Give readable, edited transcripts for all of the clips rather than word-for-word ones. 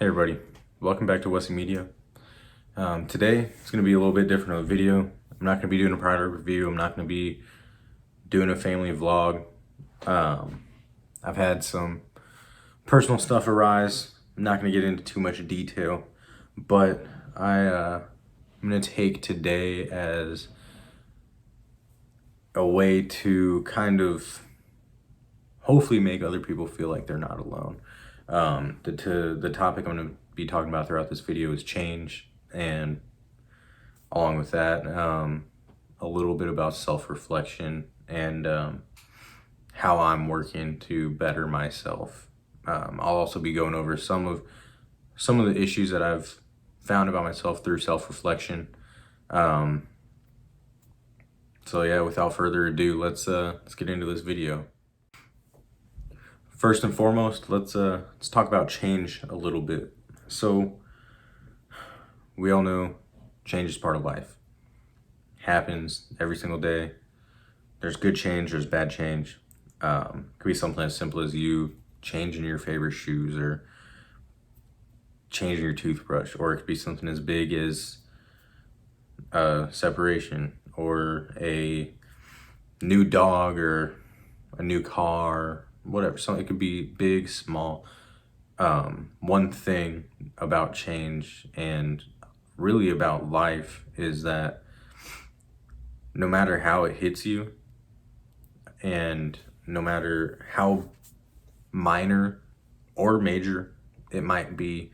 Hey everybody, welcome back to Wesley Media. Today it's going to be a little bit different of a video. I'm not going to be doing a product review. I'm not going to be doing a family vlog. I've had some personal stuff arise. I'm not going to get into too much detail, but I'm going to take today as a way to kind of hopefully make other people feel like they're not alone. The topic I'm going to be talking about throughout this video is change, and along with that, a little bit about self-reflection and how I'm working to better myself. I'll also be going over some of the issues that I've found about myself through self-reflection. So yeah, without further ado, let's get into this video. First and foremost, let's talk about change a little bit. So we all know change is part of life. Happens every single day. There's good change, there's bad change. It could be something as simple as you changing your favorite shoes or changing your toothbrush, or it could be something as big as a separation or a new dog or a new car, whatever. So it could be big, small. One thing about change and really about life is that no matter how it hits you and no matter how minor or major it might be,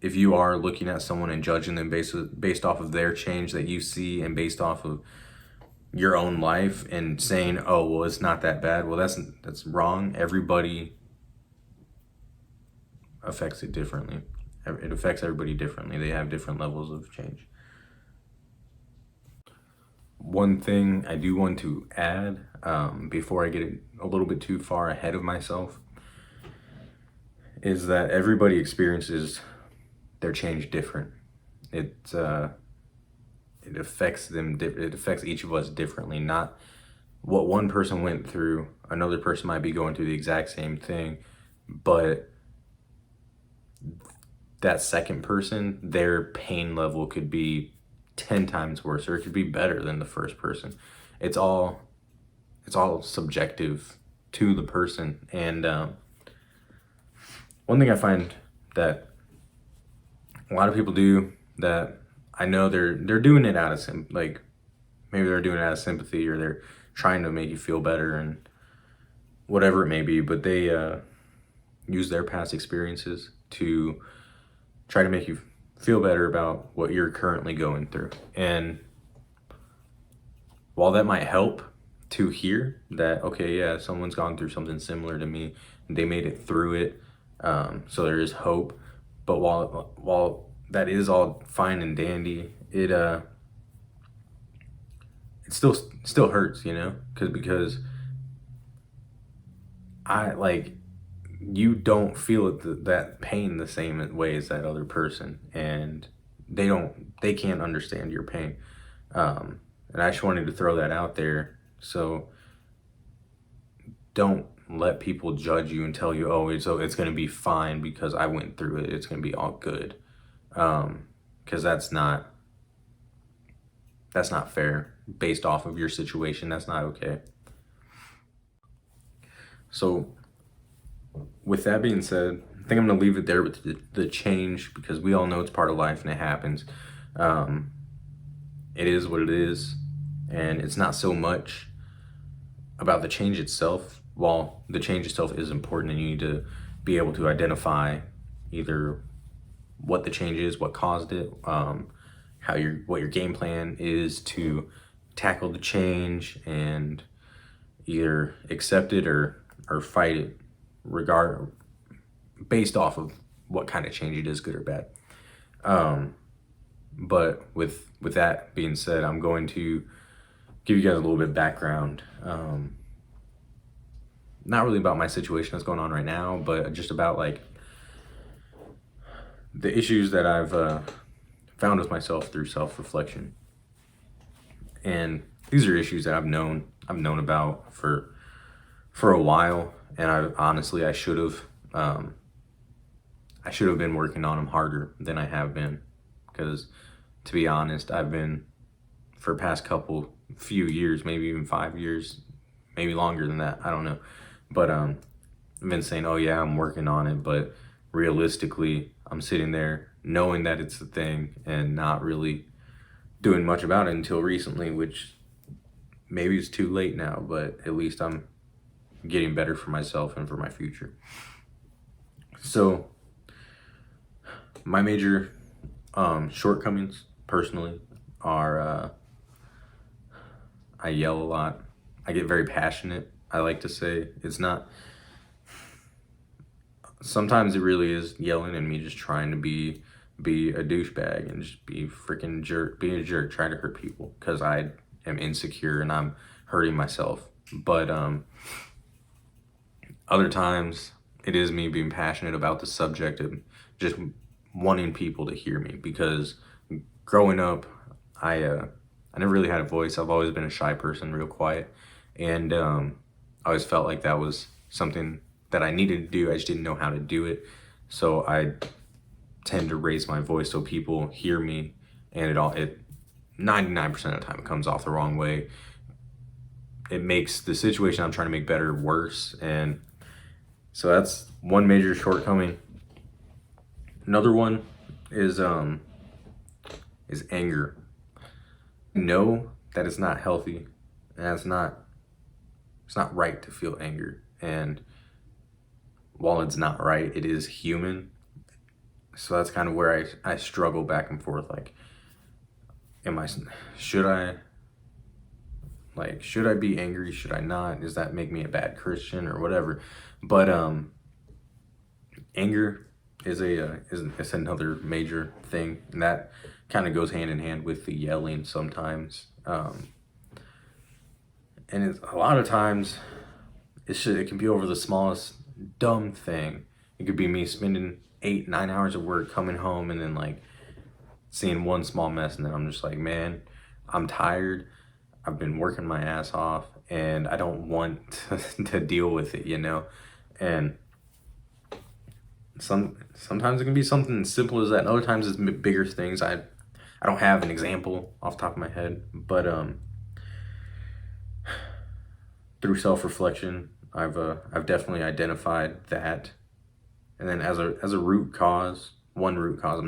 if you are looking at someone and judging them based off of their change that you see and based off of your own life and saying, oh, well, it's not that bad. Well, that's wrong. Everybody affects it differently. It affects everybody differently. They have different levels of change. One thing I do want to add, before I get a little bit too far ahead of myself, is that everybody experiences their change different. It affects them. It affects each of us differently. Not what one person went through, another person might be going through the exact same thing, but that second person, their pain level could be 10 times worse, or it could be better than the first person. It's all subjective to the person. And one thing I find that a lot of people do, that I know they're doing it out of maybe they're doing it out of sympathy, or they're trying to make you feel better and whatever it may be, but they use their past experiences to try to make you feel better about what you're currently going through. And while that might help to hear that, okay, yeah, someone's gone through something similar to me, they made it through it, so there is hope. But while that is all fine and dandy, it still hurts, because you don't feel that pain the same way as that other person, and they can't understand your pain. And I just wanted to throw that out there. So don't let people judge you and tell you, oh, it's going to be fine because I went through it. It's going to be all good. Because that's not fair based off of your situation. That's not okay. So with that being said, I think I'm going to leave it there with the change, because we all know it's part of life and it happens. It is what it is, and it's not so much about the change itself. While the change itself is important, and you need to be able to identify either what the change is, what caused it, what your game plan is to tackle the change, and either accept it or fight it, based off of what kind of change it is, good or bad. But with that being said, I'm going to give you guys a little bit of background. Not really about my situation that's going on right now, but just about the issues that I've found with myself through self-reflection. And these are issues that I've known about for a while, and I should have I should have been working on them harder than I have been. Because to be honest, I've been, for past few years, maybe even 5 years, maybe longer than that, I don't know. But I've been saying, oh yeah, I'm working on it, but realistically, I'm sitting there knowing that it's the thing and not really doing much about it until recently, which maybe it's too late now, but at least I'm getting better for myself and for my future. So my major shortcomings personally are I yell a lot. I get very passionate. I like to say it's not. Sometimes it really is yelling and me just trying to be a douchebag and just be freaking jerk, be a jerk, trying to hurt people because I am insecure and I'm hurting myself. But other times it is me being passionate about the subject and just wanting people to hear me, because growing up, I never really had a voice. I've always been a shy person, real quiet, and I always felt like that was something that I needed to do. I just didn't know how to do it, so I tend to raise my voice so people hear me, and it 99% of the time it comes off the wrong way. It makes the situation I'm trying to make better worse, and so that's one major shortcoming. Another one is anger. Know that it's not healthy, and it's not right to feel anger. And while it's not right, it is human. So that's kind of where I struggle back and forth. Like, should I, should I be angry? Should I not? Does that make me a bad Christian or whatever? But anger is another major thing, and that kind of goes hand in hand with the yelling sometimes. And a lot of times it can be over the smallest dumb thing. It could be me spending 8-9 hours of work, coming home, and then like seeing one small mess, and then I'm just like, man, I'm tired. I've been working my ass off, and I don't want to deal with it, you know? And sometimes it can be something as simple as that, and other times it's bigger things. I don't have an example off the top of my head, but through self-reflection, I've definitely identified that. And then as a root cause, one root cause, I'm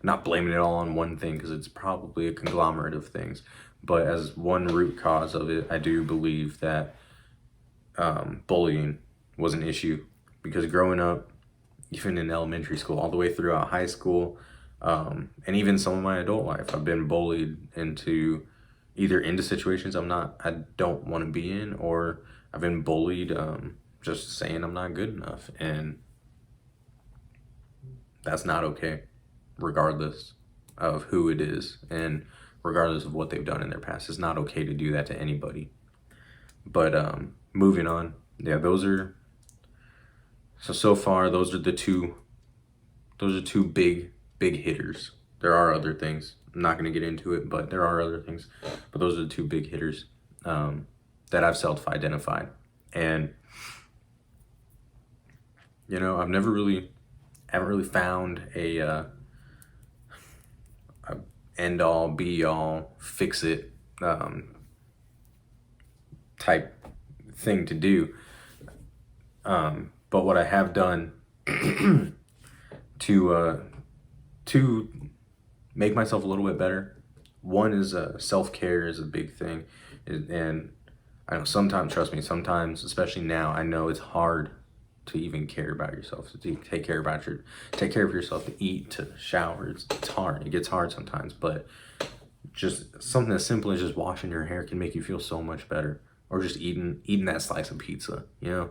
not blaming it all on one thing, because it's probably a conglomerate of things. But as one root cause of it, I do believe that bullying was an issue, because growing up, even in elementary school, all the way throughout high school, and even some of my adult life, I've been bullied into situations I don't want to be in, or I've been bullied just saying I'm not good enough, and that's not okay, regardless of who it is, and regardless of what they've done in their past. It's not okay to do that to anybody. But moving on, yeah, so far those are two big hitters. There are other things. I'm not going to get into it, but there are other things. But those are the two big hitters that I've self-identified. And, you know, haven't really found a end all, be all, fix it type thing to do. But what I have done to make myself a little bit better, one is self-care is a big thing. And I know sometimes, trust me, sometimes, especially now, I know it's hard to even care about yourself, to take care of yourself, to eat, to shower. It's hard. It gets hard sometimes, but just something as simple as just washing your hair can make you feel so much better. Or just eating that slice of pizza, you know?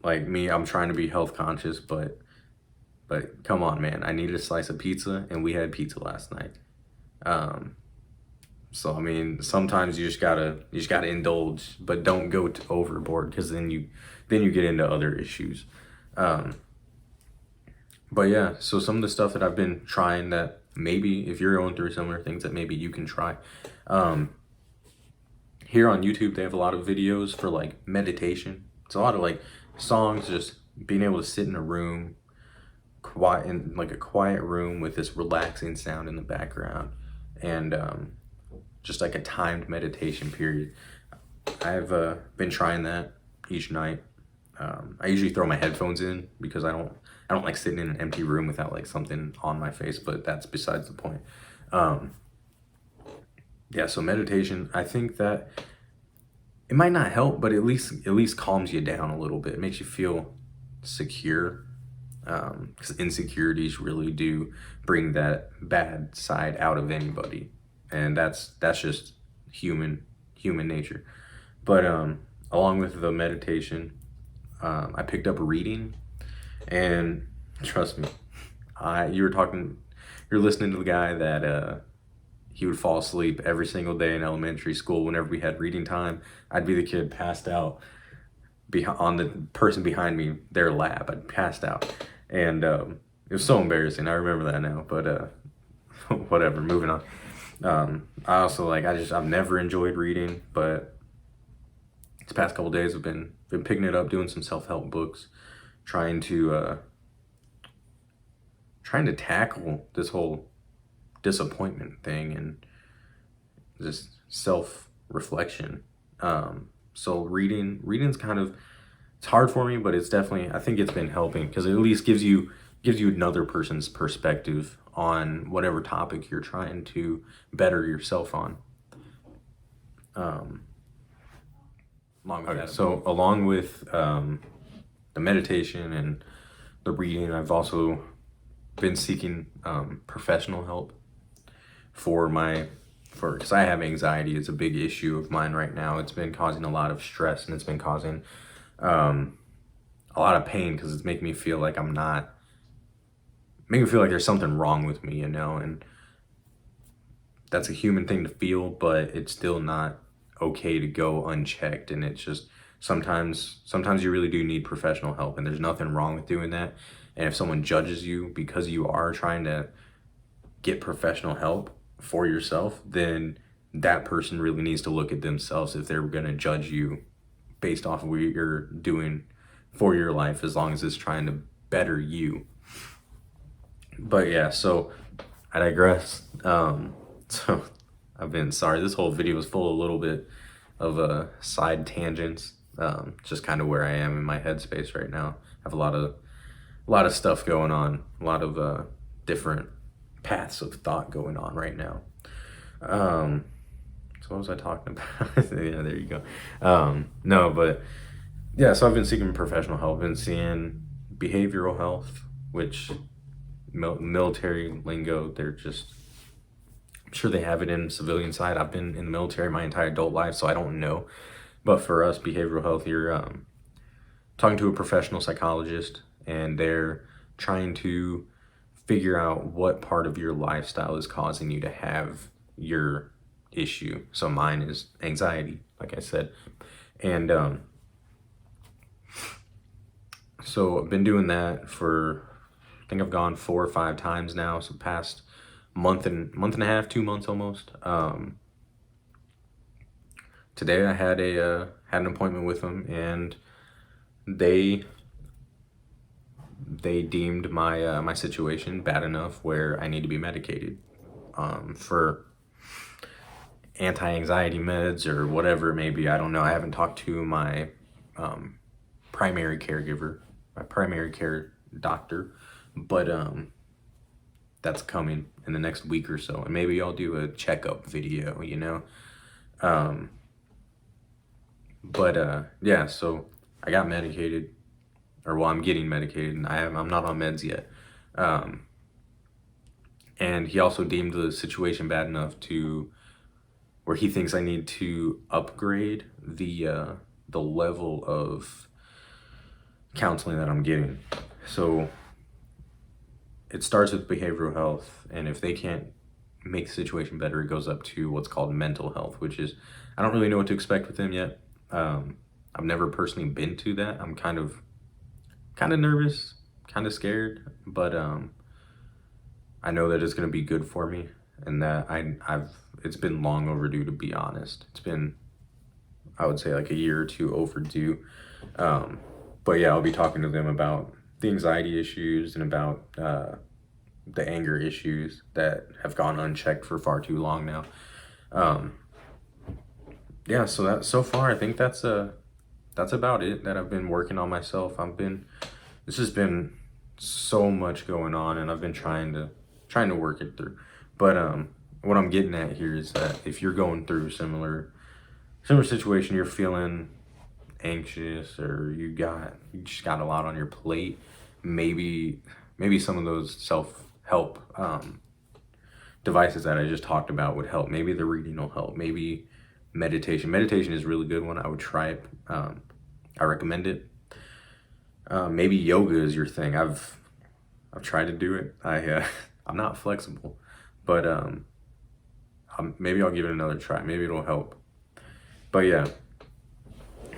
Like me, I'm trying to be health conscious, but come on, man, I needed a slice of pizza, and we had pizza last night. So I mean, sometimes you just gotta indulge, but don't go overboard, because then you get into other issues. But yeah, so some of the stuff that I've been trying, that maybe if you're going through similar things, that maybe you can try. Here on YouTube, they have a lot of videos for like meditation. It's a lot of like songs just being able to sit in a room, quiet, in like a quiet room with this relaxing sound in the background, and just like a timed meditation period. I've been trying that each night. I usually throw my headphones in because I don't like sitting in an empty room without like something on my face, but that's besides the point. Um, yeah, so meditation, I think that it might not help, but at least calms you down a little bit. It makes you feel secure, because insecurities really do bring that bad side out of anybody, and that's just human nature. But along with the meditation, I picked up reading, and trust me, you're listening to the guy that he would fall asleep every single day in elementary school whenever we had reading time. I'd be the kid passed out on the person behind me, their lap. I'd passed out, and it was so embarrassing. I remember that now, but whatever. Moving on. I also I've never enjoyed reading, but these past couple days I've been picking it up, doing some self-help books, trying to tackle this whole disappointment thing and just self-reflection. So reading's kind of, it's hard for me, but it's definitely, I think it's been helping because it at least gives you another person's perspective on whatever topic you're trying to better yourself on. Along with the meditation and the reading, I've also been seeking professional help because I have anxiety. It's a big issue of mine right now. It's been causing a lot of stress, and it's been causing a lot of pain because it's making me feel like there's something wrong with me, and that's a human thing to feel, but it's still not okay to go unchecked. And it's just sometimes you really do need professional help, and there's nothing wrong with doing that. And if someone judges you because you are trying to get professional help for yourself, then that person really needs to look at themselves if they're going to judge you based off of what you're doing for your life, as long as it's trying to better you. But yeah, so I digress. So I've been sorry. This whole video is full of a little bit of side tangents. Just kind of where I am in my headspace right now. I have a lot of stuff going on, a lot of different paths of thought going on right now. So what was I talking about? Yeah, there you go. No, but yeah, so I've been seeking professional help. I've been seeing behavioral health, which military lingo, I'm sure they have it in civilian side. I've been in the military my entire adult life, so I don't know. But for us, behavioral health, you're talking to a professional psychologist, and they're trying to figure out what part of your lifestyle is causing you to have your issue. So mine is anxiety, like I said. And so I've been doing that I think I've gone 4 or 5 times now, so past month and a half, 2 months almost. Today I had an appointment with them, and they deemed my situation bad enough where I need to be medicated for anti-anxiety meds or whatever it may be. I don't know. I haven't talked to my primary caregiver, my primary care doctor, but that's coming in the next week or so, and maybe I'll do a checkup video, yeah, so I got medicated, I'm getting medicated, and I'm not on meds yet. And he also deemed the situation bad enough to where he thinks I need to upgrade the level of counseling that I'm getting. So it starts with behavioral health, and if they can't make the situation better, it goes up to what's called mental health, which is, I don't really know what to expect with them yet. I've never personally been to that. I'm kind of nervous, kind of scared, but I know that it's going to be good for me, and that it's been long overdue, to be honest. It's been, I would say, like a year or two overdue. But yeah, I'll be talking to them about the anxiety issues and about the anger issues that have gone unchecked for far too long now. Um, yeah, so far I think that's about it that I've been working on myself. This has been so much going on, and I've been trying to work it through. But what I'm getting at here is that if you're going through similar situation, you're feeling anxious, or you just got a lot on your plate, maybe some of those self-help devices that I just talked about would help. Maybe the reading will help. Maybe meditation is a really good one. I would try it. I recommend it. Maybe yoga is your thing. I've tried to do it. I'm not flexible, but maybe I'll give it another try. Maybe it'll help. But yeah,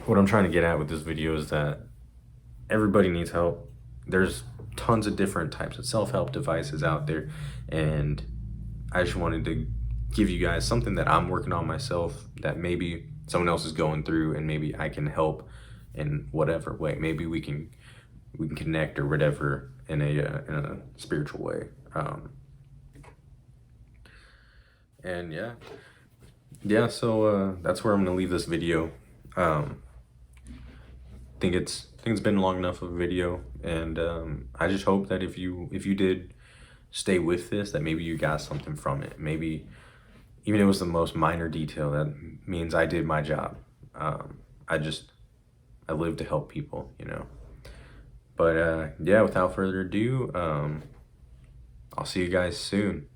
what I'm trying to get at with this video is that everybody needs help. There's tons of different types of self-help devices out there, and I just wanted to give you guys something that I'm working on myself that maybe someone else is going through, and maybe I can help in whatever way. Maybe we can connect or whatever in a spiritual way. And yeah. So that's where I'm gonna leave this video. Think it's been long enough of a video, and I just hope that if you did stay with this, that maybe you got something from it. Maybe even if it was the most minor detail, that means I did my job. I live to help people, you know. But yeah, without further ado, I'll see you guys soon.